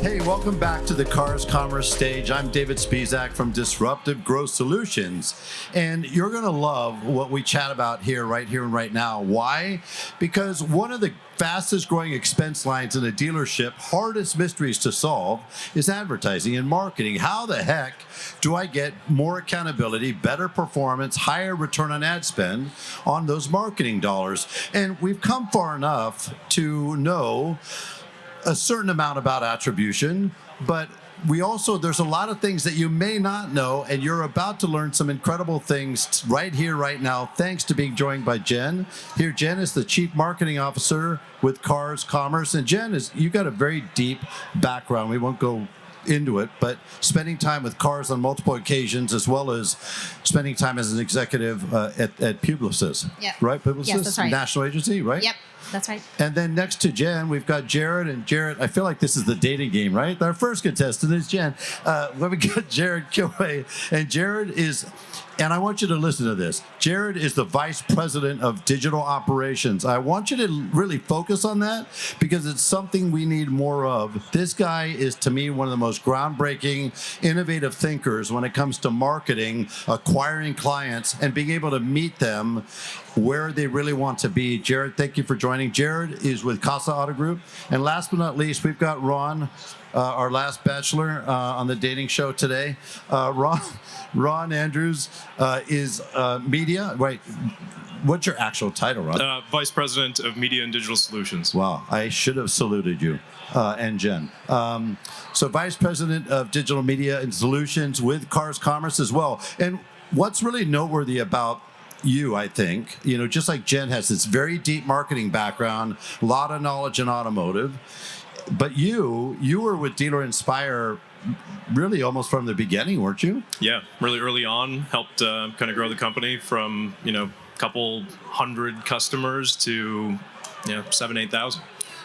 Hey, welcome back to the Cars Commerce stage. I'm David Spisak from Disruptive Growth Solutions. And you're going to love what we chat about here and right now. Why? Because one of the fastest growing expense lines in a dealership, hardest mysteries to solve, is advertising and marketing. How the heck do I get more accountability, better performance, higher return on ad spend on those marketing dollars? And we've come far enough to know a certain amount about attribution, but there's a lot of things that you may not know, and you're about to learn some incredible things right here, right now, thanks to being joined by Jen. Here, Jen is the Chief Marketing Officer with Cars Commerce, and Jen, you got a very deep background. We won't go into it, but spending time with cars on multiple occasions, as well as spending time as an executive at Publicis, yep. Right? Publicis, yes, that's right. National agency, right? Yep. That's right. And then next to Jen, we've got Jarrod. And Jarrod, I feel like this is the dating game, right? Our first contestant is Jen. We got Jarrod Kilway. And Jarrod is, and I want you to listen to this, Jarrod is the Vice President of Digital Operations. I want you to really focus on that because it's something we need more of. This guy is, to me, one of the most groundbreaking, innovative thinkers when it comes to marketing, acquiring clients, and being able to meet them where they really want to be. Jarrod, thank you for joining. Jarrod is with Casa Auto Group. And last but not least, we've got Ron, our last bachelor on the dating show today. Ron Andrews is media. Wait, what's your actual title, Ron? Vice President of Media and Digital Solutions. Wow, I should have saluted you. And Jen. So Vice President of Digital Media and Solutions with Cars Commerce as well. And what's really noteworthy about you, I think, just like Jen has this very deep marketing background, a lot of knowledge in automotive, but you were with Dealer Inspire really almost from the beginning, weren't you? Yeah, really early on, helped kind of grow the company from, a couple hundred customers to, 7,000, 8,000.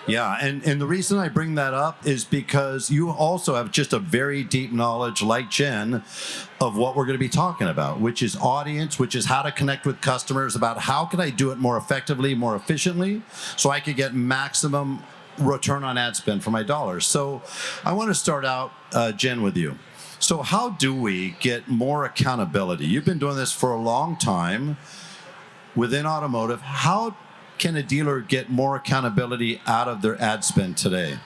Yeah, and the reason I bring that up is because you also have just a very deep knowledge, like Jen, of what we're going to be talking about, which is audience, which is how to connect with customers, about how can I do it more effectively, more efficiently, so I could get maximum return on ad spend for my dollars. So I want to start out, Jen, with you. So how do we get more accountability? You've been doing this for a long time within automotive. How can a dealer get more accountability out of their ad spend today?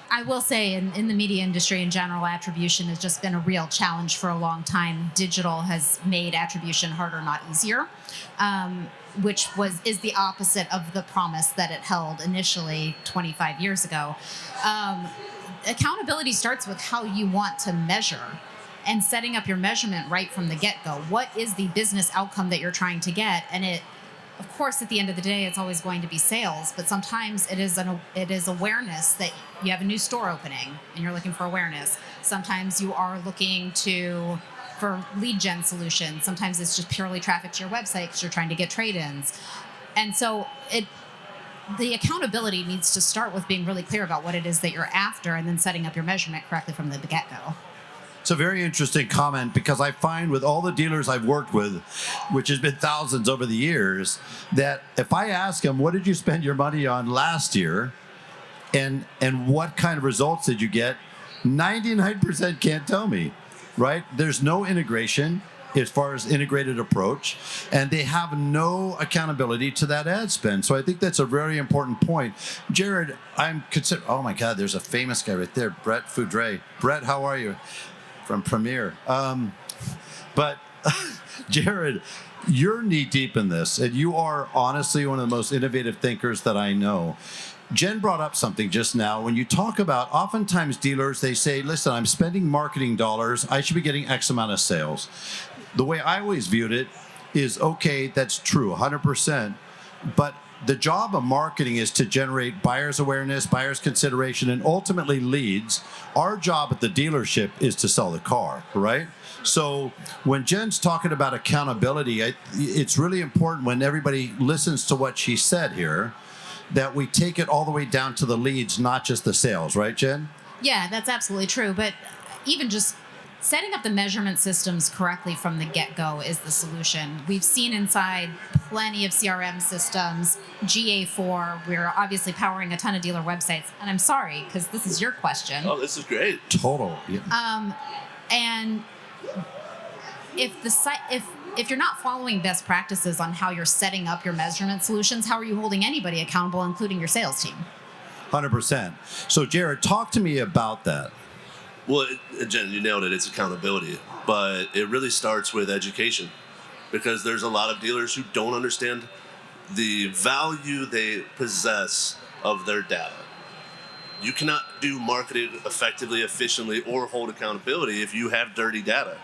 I will say in the media industry in general, attribution has just been a real challenge for a long time. Digital has made attribution harder, not easier, which is the opposite of the promise that it held initially 25 years ago. Accountability starts with how you want to measure and setting up your measurement right from the get-go. What is the business outcome that you're trying to get? And of course, at the end of the day, it's always going to be sales, but sometimes it is awareness that you have a new store opening and you're looking for awareness. Sometimes you are looking for lead gen solutions. Sometimes it's just purely traffic to your website because you're trying to get trade-ins. And so the accountability needs to start with being really clear about what it is that you're after and then setting up your measurement correctly from the get-go. It's a very interesting comment because I find with all the dealers I've worked with, which has been thousands over the years, that if I ask them, what did you spend your money on last year and what kind of results did you get, 99% can't tell me, right? There's no integration as far as integrated approach, and they have no accountability to that ad spend. So I think that's a very important point. Jarrod, oh my God, there's a famous guy right there, Brett Foudray. Brett, how are you? From Premier. But Jarrod, you're knee deep in this, and you are honestly one of the most innovative thinkers that I know. Jen brought up something just now. When you talk about, oftentimes dealers, they say, listen, I'm spending marketing dollars, I should be getting X amount of sales. The way I always viewed it is, okay, that's true, 100%, but the job of marketing is to generate buyer's awareness, buyer's consideration, and ultimately leads. Our job at the dealership is to sell the car, right? So when Jen's talking about accountability, it's really important when everybody listens to what she said here, that we take it all the way down to the leads, not just the sales, right, Jen? Yeah, that's absolutely true. But even just setting up the measurement systems correctly from the get-go is the solution. We've seen inside plenty of CRM systems, GA4. We're obviously powering a ton of dealer websites. And I'm sorry, because this is your question. Oh, this is great. Total. Yeah. And if the site, if you're not following best practices on how you're setting up your measurement solutions, how are you holding anybody accountable, including your sales team? 100%. So, Jarrod, talk to me about that. Well, Jen, you nailed it. It's accountability. But it really starts with education, because there's a lot of dealers who don't understand the value they possess of their data. You cannot do marketing effectively, efficiently, or hold accountability if you have dirty data.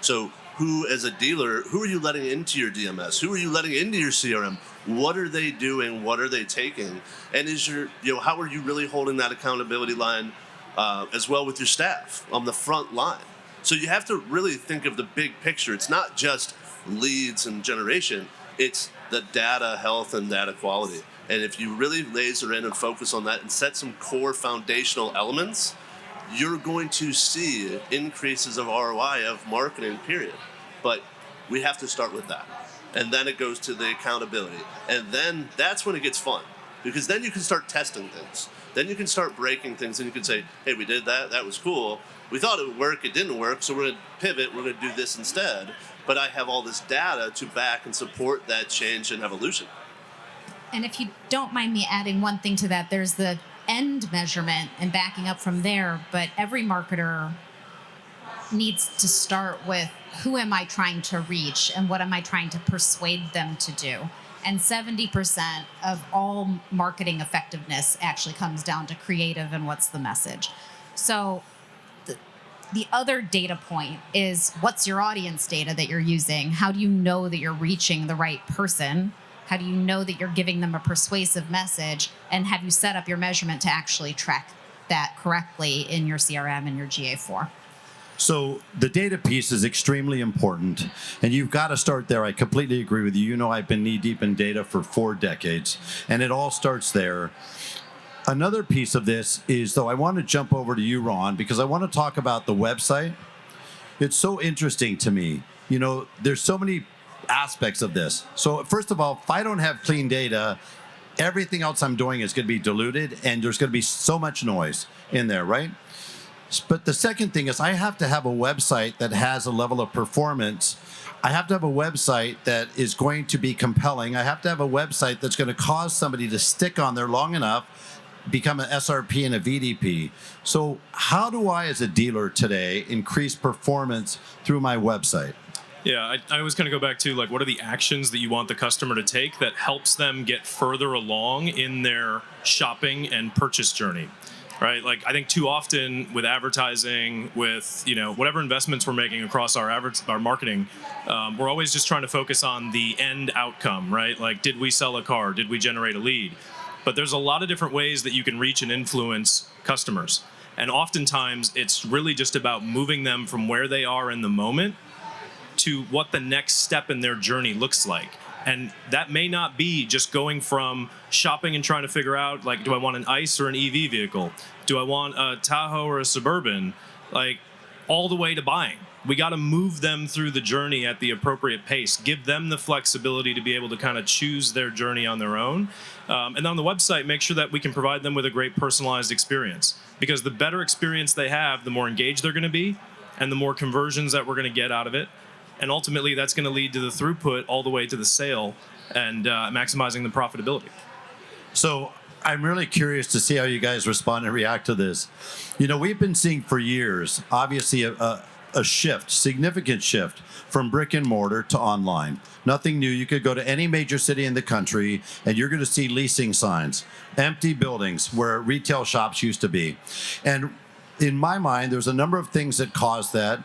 So who, as a dealer, who are you letting into your DMS? Who are you letting into your CRM? What are they doing? What are they taking? And how are you really holding that accountability line as well with your staff on the front line? So you have to really think of the big picture. It's not just leads and generation. It's the data health and data quality. And if you really laser in and focus on that and set some core foundational elements, you're going to see increases of ROI of marketing, period. But we have to start with that. And then it goes to the accountability. And then that's when it gets fun, because then you can start testing things. Then you can start breaking things, and you can say, hey, we did that. That was cool. We thought it would work. It didn't work. So we're going to pivot. We're going to do this instead. But I have all this data to back and support that change and evolution. And if you don't mind me adding one thing to that, there's the end measurement and backing up from there. But every marketer needs to start with, who am I trying to reach and what am I trying to persuade them to do? And 70% of all marketing effectiveness actually comes down to creative and what's the message. So the other data point is, what's your audience data that you're using? How do you know that you're reaching the right person? How do you know that you're giving them a persuasive message? And have you set up your measurement to actually track that correctly in your CRM and your GA4? So the data piece is extremely important, and you've got to start there. I completely agree with you. You know, I've been knee-deep in data for 4 decades, and it all starts there. Another piece of this is, though, I want to jump over to you, Ron, because I want to talk about the website. It's so interesting to me. You know, there's so many aspects of this. So first of all, if I don't have clean data, everything else I'm doing is going to be diluted, and there's going to be so much noise in there, right? But the second thing is, I have to have a website that has a level of performance. I have to have a website that is going to be compelling. I have to have a website that's going to cause somebody to stick on there long enough, become an SRP and a VDP. So how do I, as a dealer today, increase performance through my website? Yeah, I always kind of go back to, like, what are the actions that you want the customer to take that helps them get further along in their shopping and purchase journey, right? Like, I think too often with advertising, with, whatever investments we're making across our marketing, we're always just trying to focus on the end outcome, right? Like, did we sell a car? Did we generate a lead? But there's a lot of different ways that you can reach and influence customers. And oftentimes it's really just about moving them from where they are in the moment to what the next step in their journey looks like. And that may not be just going from shopping and trying to figure out, like, do I want an ICE or an EV vehicle? Do I want a Tahoe or a Suburban? Like, all the way to buying. We got to move them through the journey at the appropriate pace, give them the flexibility to be able to kind of choose their journey on their own. And on the website, make sure that we can provide them with a great personalized experience, because the better experience they have, the more engaged they're going to be, and the more conversions that we're going to get out of it. And ultimately, that's going to lead to the throughput all the way to the sale and maximizing the profitability. So I'm really curious to see how you guys respond and react to this. We've been seeing for years, obviously, a shift, significant shift from brick and mortar to online. Nothing new. You could go to any major city in the country, and you're going to see leasing signs, empty buildings where retail shops used to be. And in my mind, there's a number of things that caused that.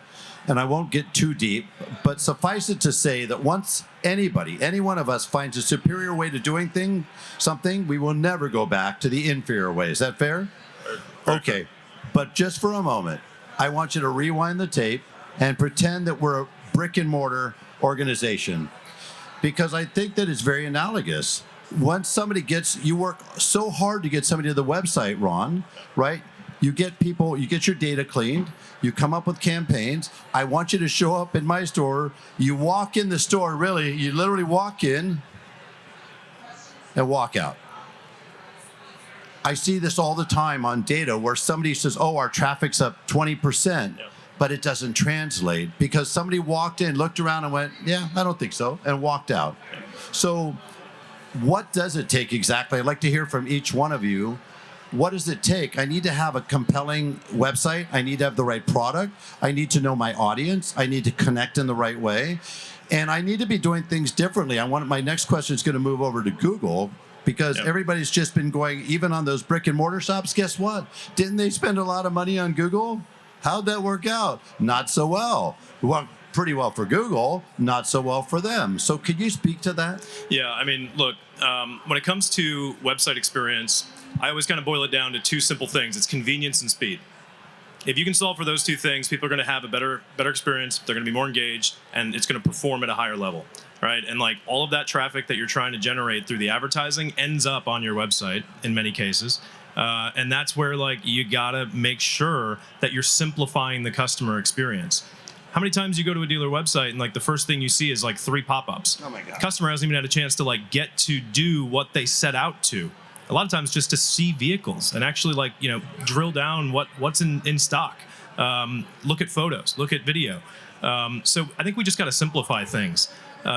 And I won't get too deep, but suffice it to say that once any one of us finds a superior way to doing something, we will never go back to the inferior way. Is that fair? Okay, but just for a moment, I want you to rewind the tape and pretend that we're a brick and mortar organization, because I think that it's very analogous. Once somebody you work so hard to get somebody to the website, Ron, right? You get people, you get your data cleaned, you come up with campaigns. I want you to show up in my store. You walk in the store, really, you literally walk in and walk out. I see this all the time on data where somebody says, oh, our traffic's up 20%, but it doesn't translate because somebody walked in, looked around and went, yeah, I don't think so, and walked out. So what does it take exactly? I'd like to hear from each one of you. What does it take? I need to have a compelling website. I need to have the right product. I need to know my audience. I need to connect in the right way. And I need to be doing things differently. My next question is going to move over to Google because everybody's just been going, even on those brick and mortar shops, guess what? Didn't they spend a lot of money on Google? How'd that work out? Not so well. Well, pretty well for Google, not so well for them. So could you speak to that? Yeah, I mean, look, when it comes to website experience, I always kind of boil it down to two simple things. It's convenience and speed. If you can solve for those two things, people are going to have a better experience, they're going to be more engaged, and it's going to perform at a higher level, right? And like all of that traffic that you're trying to generate through the advertising ends up on your website in many cases. And that's where like you got to make sure that you're simplifying the customer experience. How many times you go to a dealer website and like the first thing you see is like 3 pop-ups? Oh my God. Customer hasn't even had a chance to like get to do what they set out to. A lot of times just to see vehicles and actually like, you know, drill down what's in stock. Look at photos, look at video. So I think we just got to simplify things.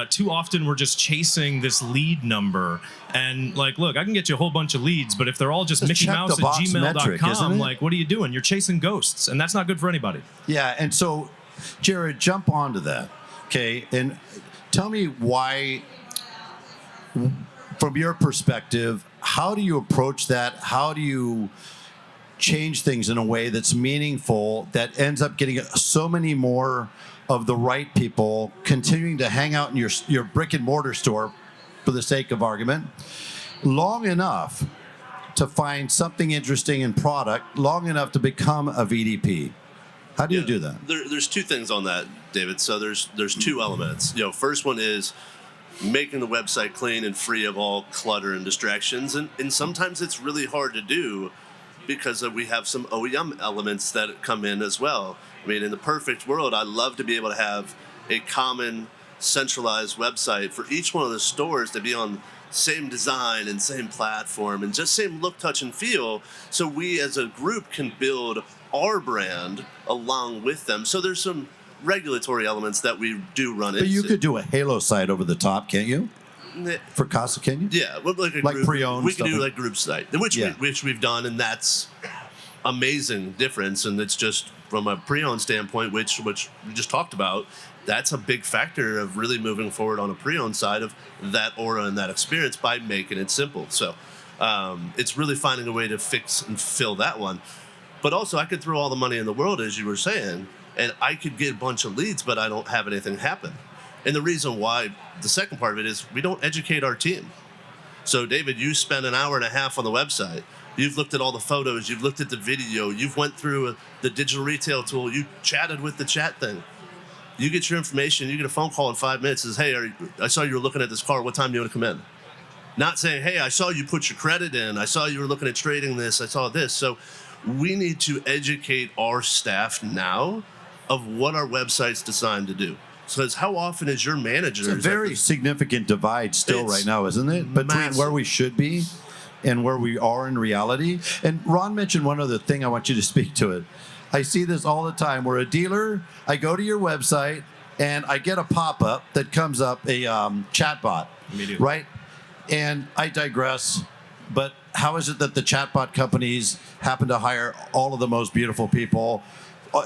Too often we're just chasing this lead number and like, look, I can get you a whole bunch of leads, but if they're all just Mickey Mouse at gmail.com, like, what are you doing? You're chasing ghosts, and that's not good for anybody. Yeah, and so, Jarrod, jump onto that, okay? And tell me why, from your perspective, how do you approach that? How do you change things in a way that's meaningful, that ends up getting so many more of the right people continuing to hang out in your brick and mortar store, for the sake of argument, long enough to find something interesting in product, long enough to become a VDP? How do you do that? There's two things on that, David. So there's two elements. You know, first one is making the website clean and free of all clutter and distractions. And sometimes it's really hard to do because we have some OEM elements that come in as well. I mean, in the perfect world, I'd love to be able to have a common centralized website for each one of the stores to be on same design and same platform and just same look, touch, and feel, so we as a group can build our brand along with them. So there's some regulatory elements that we do run into. But you could do a Halo site over the top, can't you? For Casa, can you? Yeah, like group, pre-owned. We can do like group site, which we've done, and that's amazing difference. And it's just from a pre-owned standpoint, which we just talked about. That's a big factor of really moving forward on a pre-owned side of that aura and that experience by making it simple. So it's really finding a way to fix and fill that one. But also, I could throw all the money in the world, as you were saying, and I could get a bunch of leads, but I don't have anything happen. And the reason why, the second part of it is we don't educate our team. So, David, you spend an hour and a half on the website. You've looked at all the photos. You've looked at the video. You've went through the digital retail tool. You chatted with the chat thing. You get your information. You get a phone call in 5 minutes. Says, hey, I saw you were looking at this car. What time do you want to come in? Not saying, hey, I saw you put your credit in. I saw you were looking at trading this. I saw this. So we need to educate our staff now of what our website's designed to do. Because how often is your manager... It's a very significant divide still right now, isn't it? Between massive. Where we should be and where we are in reality. And Ron mentioned one other thing. I want you to speak to it. I see this all the time. We're a dealer. I go to your website and I get a pop-up that comes up, a chatbot, right? And I digress. But how is it that the chatbot companies happen to hire all of the most beautiful people?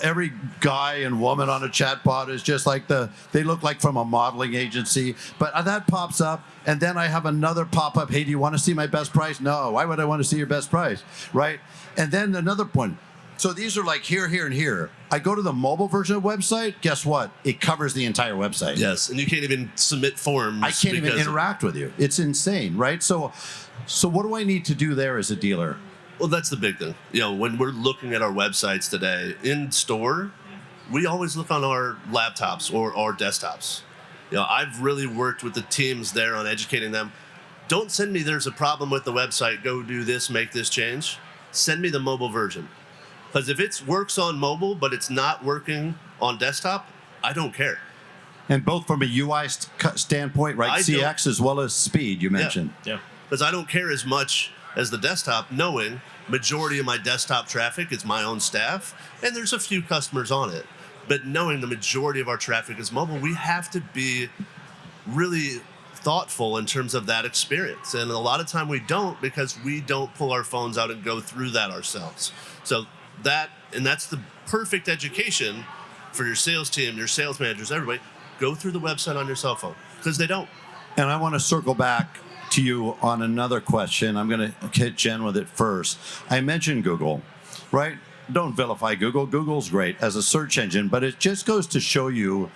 Every guy and woman on a chatbot is just like they look like from a modeling agency. But that pops up, and then I have another pop-up. Hey, do you want to see my best price? No. Why would I want to see your best price, right? And then another one. So these are like here, here, and here. I go to the mobile version of the website. Guess what? It covers the entire website. Yes, and you can't even submit forms. I can't even interact with you. It's insane, right? So what do I need to do there as a dealer? Well, that's the big thing. You know, when we're looking at our websites today, in store, we always look on our laptops or our desktops. You know, I've really worked with the teams there on educating them. Don't send me there's a problem with the website, go do this, make this change. Send me the mobile version. Because if it works on mobile, but it's not working on desktop, I don't care. And both from a UI standpoint, right? I CX as well as speed, you mentioned. Yeah. Because I don't care as much as the desktop, knowing majority of my desktop traffic is my own staff, and there's a few customers on it. But knowing the majority of our traffic is mobile, we have to be really thoughtful in terms of that experience. And a lot of time we don't, because we don't pull our phones out and go through that ourselves. So that's the perfect education for your sales team, your sales managers, everybody. Go through the website on your cell phone, because they don't. And I want to circle back to you on another question. I'm going to hit Jen with it first. I mentioned Google, right? Don't vilify Google. Google's great as a search engine, but it just goes to show you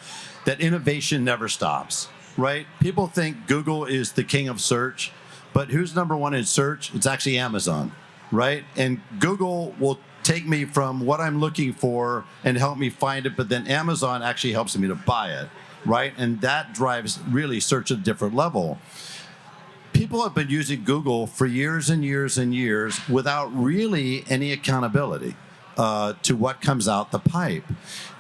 that innovation never stops, right? People think Google is the king of search, but who's number one in search? It's actually Amazon, right? And Google will take me from what I'm looking for and help me find it, but then Amazon actually helps me to buy it, right? And that drives really search at a different level. People have been using Google for years and years and years without really any accountability to what comes out the pipe.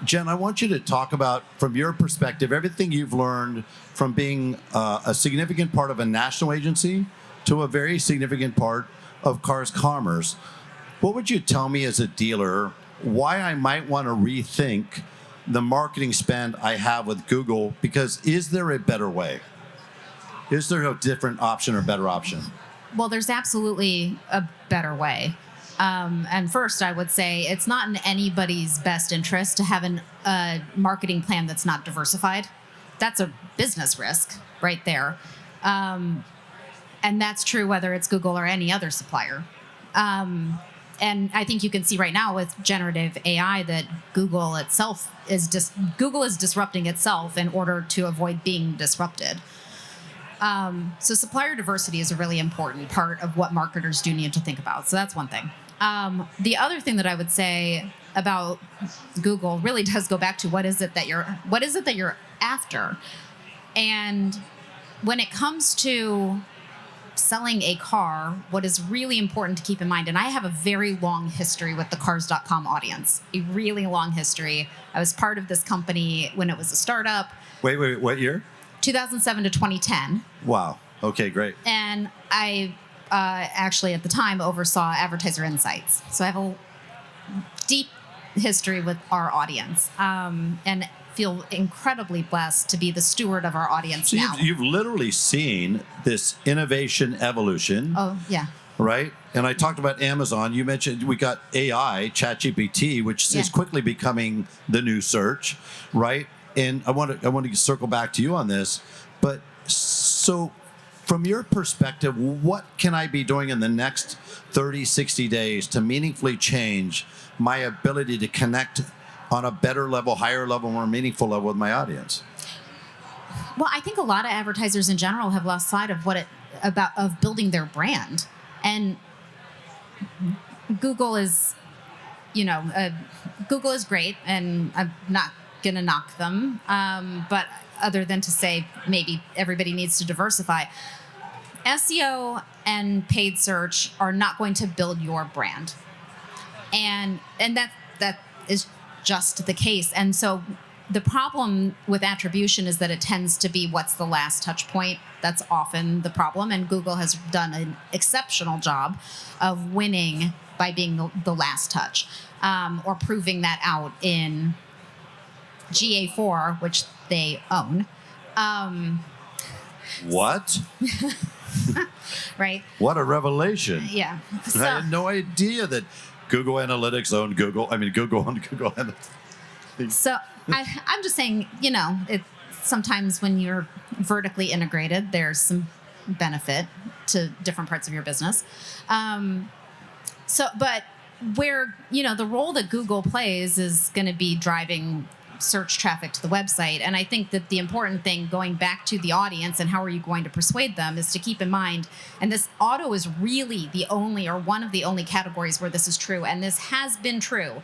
Jen, I want you to talk about, from your perspective, everything you've learned from being a significant part of a national agency to a very significant part of Cars Commerce. What would you tell me as a dealer why I might want to rethink the marketing spend I have with Google? Because is there a better way? Is there a different option or better option? Well, there's absolutely a better way. And first, I would say it's not in anybody's best interest to have a marketing plan that's not diversified. That's a business risk right there. And that's true whether it's Google or any other supplier. And I think you can see right now with generative AI that Google is disrupting itself in order to avoid being disrupted. So supplier diversity is a really important part of what marketers do need to think about. So that's one thing. The other thing that I would say about Google really does go back to what is it that you're after. And when it comes to selling a car, what is really important to keep in mind, and I have a very long history with the Cars.com audience, a really long history. I was part of this company when it was a startup. Wait, what year? 2007 to 2010. Wow. Okay, great. And I actually at the time oversaw advertiser insights. So I have a deep history with our audience and feel incredibly blessed to be the steward of our audience now. You've literally seen this innovation evolution. Oh, yeah. Right? And I talked about Amazon. You mentioned we got AI, ChatGPT, which is quickly becoming the new search, right? And I want to circle back to you on this. But so from your perspective, what can I be doing in the next 30, 60 days to meaningfully change my ability to connect on a better level, higher level, more meaningful level with my audience? Well, I think a lot of advertisers in general have lost sight of of building their brand. And Google is, Google is great, and I'm not going to knock them. But other than to say maybe everybody needs to diversify, SEO and paid search are not going to build your brand. And that is just the case. And so the problem with attribution is that it tends to be what's the last touch point. That's often the problem. And Google has done an exceptional job of winning by being the last touch, or proving that out in GA4, which they own. What? Right? What a revelation. Yeah. I had no idea that Google Analytics owned Google. I mean, Google owned Google Analytics. So I'm just saying, sometimes when you're vertically integrated, there's some benefit to different parts of your business. But where, the role that Google plays is going to be driving search traffic to the website. And I think that the important thing, going back to the audience and how are you going to persuade them, is to keep in mind, and this auto is really the only, or one of the only categories where this is true. And this has been true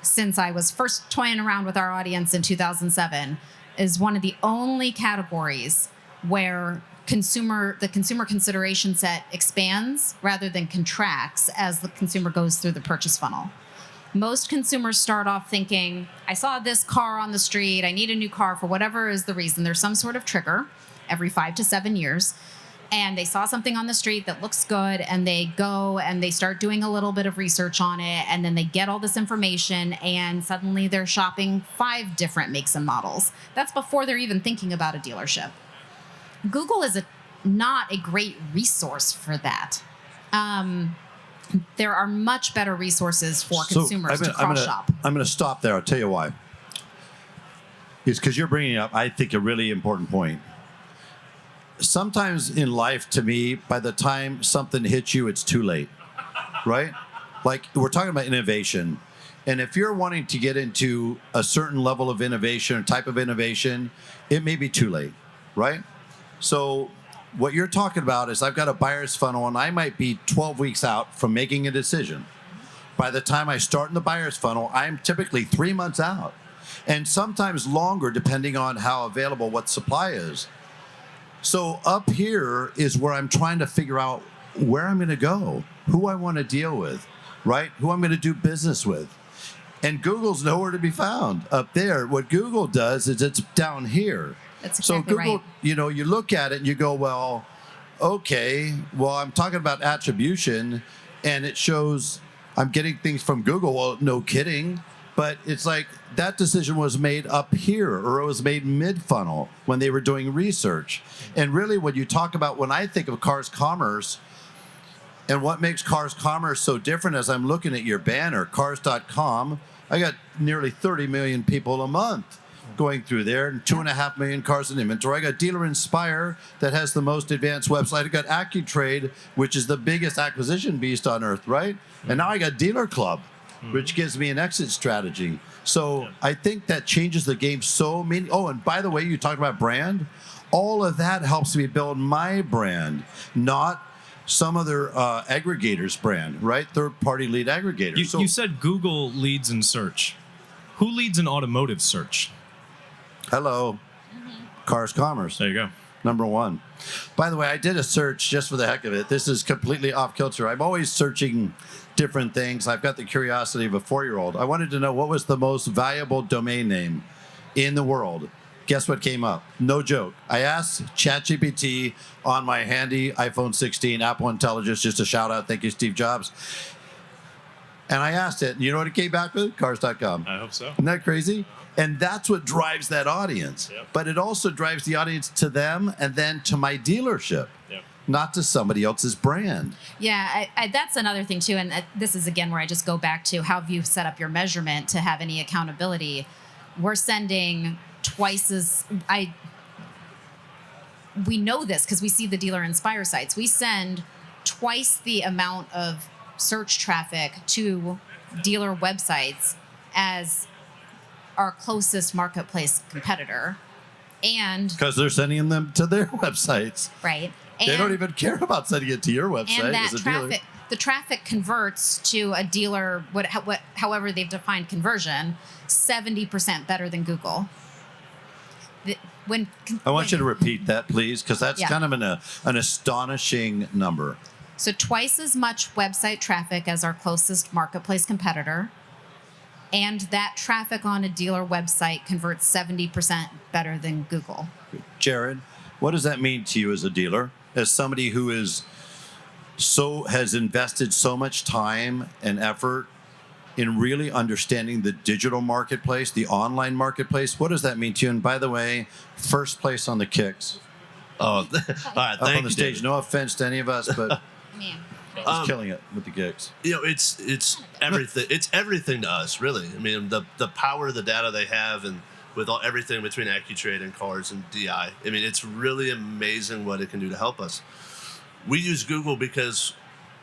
since I was first toying around with our audience in 2007, is one of the only categories where the consumer consideration set expands rather than contracts as the consumer goes through the purchase funnel. Most consumers start off thinking, I saw this car on the street, I need a new car for whatever is the reason. There's some sort of trigger every 5 to 7 years. And they saw something on the street that looks good, and they go and they start doing a little bit of research on it, and then they get all this information, and suddenly they're shopping 5 different makes and models. That's before they're even thinking about a dealership. Google is not a great resource for that. There are much better resources for consumers to cross-shop. I'm going to stop there. I'll tell you why. It's because you're bringing up, I think, a really important point. Sometimes in life, to me, by the time something hits you, it's too late, right? Like, we're talking about innovation. And if you're wanting to get into a certain level of innovation or type of innovation, it may be too late, right? So what you're talking about is I've got a buyer's funnel, and I might be 12 weeks out from making a decision. By the time I start in the buyer's funnel, I'm typically 3 months out, and sometimes longer depending on how available what supply is. So up here is where I'm trying to figure out where I'm going to go, who I want to deal with, right? Who I'm going to do business with. And Google's nowhere to be found up there. What Google does is it's down here. That's exactly so Google, right. you look at it and you go, well, okay, well, I'm talking about attribution, and it shows I'm getting things from Google. Well, no kidding. But it's like that decision was made up here, or it was made mid-funnel when they were doing research. And really, when you talk about, when I think of Cars Commerce, and what makes Cars Commerce so different, as I'm looking at your banner, cars.com, I got nearly 30 million people a month going through there, and 2.5 million cars in inventory. I got Dealer Inspire that has the most advanced website. I got AccuTrade, which is the biggest acquisition beast on earth, right? And now I got Dealer Club, which gives me an exit strategy. So I think that changes the game so many. Oh, and by the way, you talked about brand. All of that helps me build my brand, not some other aggregator's brand, right? Third-party lead aggregator. You said Google leads in search. Who leads in automotive search? Hello. Cars Commerce. There you go. Number 1. By the way, I did a search just for the heck of it. This is completely off kilter. I'm always searching different things. I've got the curiosity of a 4-year-old. I wanted to know what was the most valuable domain name in the world. Guess what came up? No joke. I asked ChatGPT on my handy iPhone 16, Apple Intelligence, just a shout out. Thank you, Steve Jobs. And I asked it, and you know what it came back with? Cars.com. I hope so. Isn't that crazy? And that's what drives that audience. Yep. But it also drives the audience to them and then to my dealership, not to somebody else's brand. Yeah, that's another thing too. And this is, again, where I just go back to how have you set up your measurement to have any accountability. We're sending twice as... We know this because we see the Dealer Inspire sites. We send twice the amount of search traffic to dealer websites as our closest marketplace competitor. And because they're sending them to their websites. Right. They don't even care about sending it to your website and that as a dealer. the traffic converts to a dealer, however they've defined conversion, 70% better than Google. I want you to repeat that, please, because that's kind of an astonishing number. So twice as much website traffic as our closest marketplace competitor, and that traffic on a dealer website converts 70% better than Google. Jarrod, what does that mean to you as a dealer, as somebody who has invested so much time and effort in really understanding the digital marketplace, the online marketplace? What does that mean to you? And by the way, first place on the kicks. Oh, all right. Thank on the you, stage. David. No offense to any of us, but Man. he's killing it with the kicks. It's everything. It's everything to us, really. I mean, the power of the data they have, and with everything between AccuTrade and Cars and DI. I mean, it's really amazing what it can do to help us. We use Google because,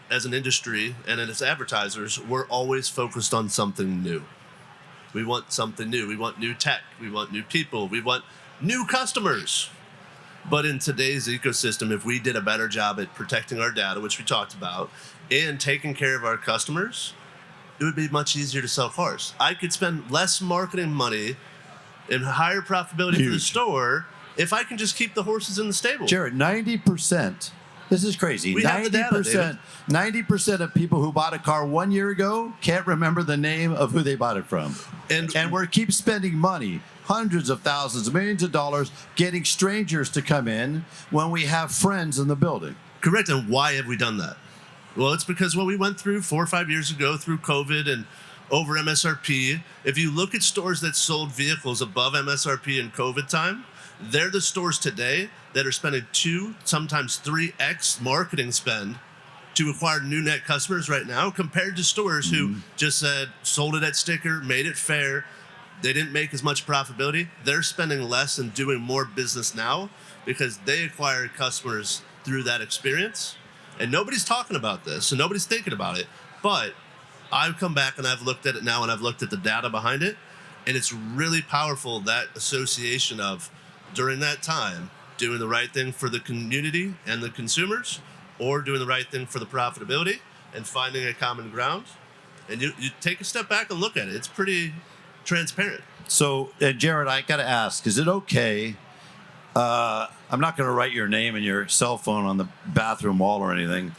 as an industry and as advertisers, we're always focused on something new. We want something new. We want new tech. We want new people. We want new customers. But in today's ecosystem, if we did a better job at protecting our data, which we talked about, and taking care of our customers, it would be much easier to sell cars. I could spend less marketing money and higher profitability for the store if I can just keep the horses in the stable. Jarrod, 90% This is crazy. We have the data, 90% of people who bought a car 1 year ago can't remember the name of who they bought it from. And we keep spending money, hundreds of thousands, millions of dollars, getting strangers to come in when we have friends in the building. Correct. And why have we done that? Well, it's because what we went through 4 or 5 years ago through COVID and over MSRP. If you look at stores that sold vehicles above MSRP in COVID time, they're the stores today that are spending 2, sometimes 3x marketing spend to acquire new net customers right now, compared to stores who just said, sold it at sticker, made it fair. They didn't make as much profitability. They're spending less and doing more business now because they acquired customers through that experience. And nobody's talking about this, and nobody's thinking about it. But I've come back and I've looked at it now, and I've looked at the data behind it, and it's really powerful, that association of, during that time, doing the right thing for the community and the consumers, or doing the right thing for the profitability and finding a common ground. And you take a step back and look at it. It's pretty transparent. So, Jarrod, I got to ask, is it okay? I'm not going to write your name and your cell phone on the bathroom wall or anything,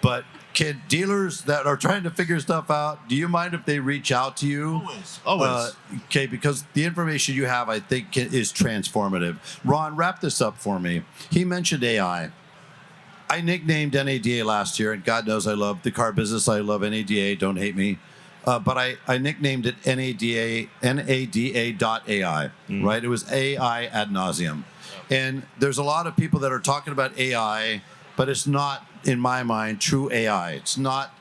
but can dealers that are trying to figure stuff out, do you mind if they reach out to you? Always. Okay, because the information you have, I think, is transformative. Ron, wrap this up for me. He mentioned AI. I nicknamed NADA last year, and God knows I love the car business. I love NADA. Don't hate me. But I nicknamed it NADA.ai, right? It was AI ad nauseum. And there's a lot of people that are talking about AI, but it's not, in my mind, true AI. It's not,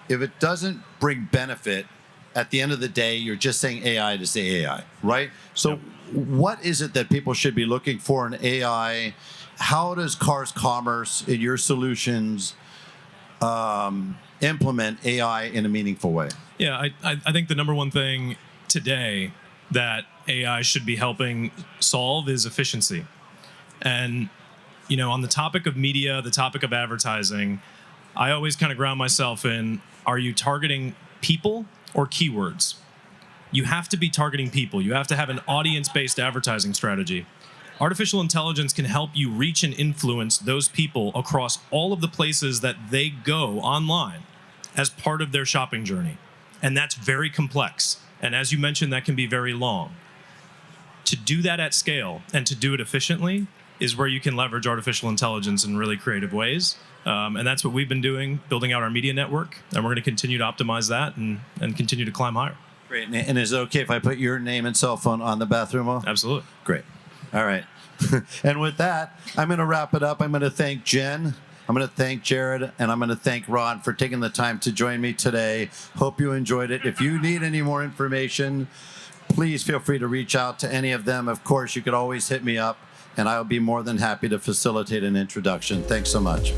if it doesn't bring benefit, at the end of the day, you're just saying AI to say AI, right? So what is it that people should be looking for in AI? How does Cars Commerce in your solutions implement AI in a meaningful way? Yeah, I think the number one thing today that AI should be helping solve is efficiency. And, you know, on the topic of media, the topic of advertising, I always kind of ground myself in, are you targeting people or keywords? You have to be targeting people. You have to have an audience-based advertising strategy. Artificial intelligence can help you reach and influence those people across all of the places that they go online as part of their shopping journey. And that's very complex. And as you mentioned, that can be very long. To do that at scale and to do it efficiently is where you can leverage artificial intelligence in really creative ways. And that's what we've been doing, building out our media network. And we're going to continue to optimize that and continue to climb higher. Great. And is it okay if I put your name and cell phone on the bathroom wall? Absolutely. Great. All right. And with that, I'm going to wrap it up. I'm going to thank Jen. I'm going to thank Jarrod, and I'm going to thank Ron for taking the time to join me today. Hope you enjoyed it. If you need any more information, please feel free to reach out to any of them. Of course, you could always hit me up, and I'll be more than happy to facilitate an introduction. Thanks so much.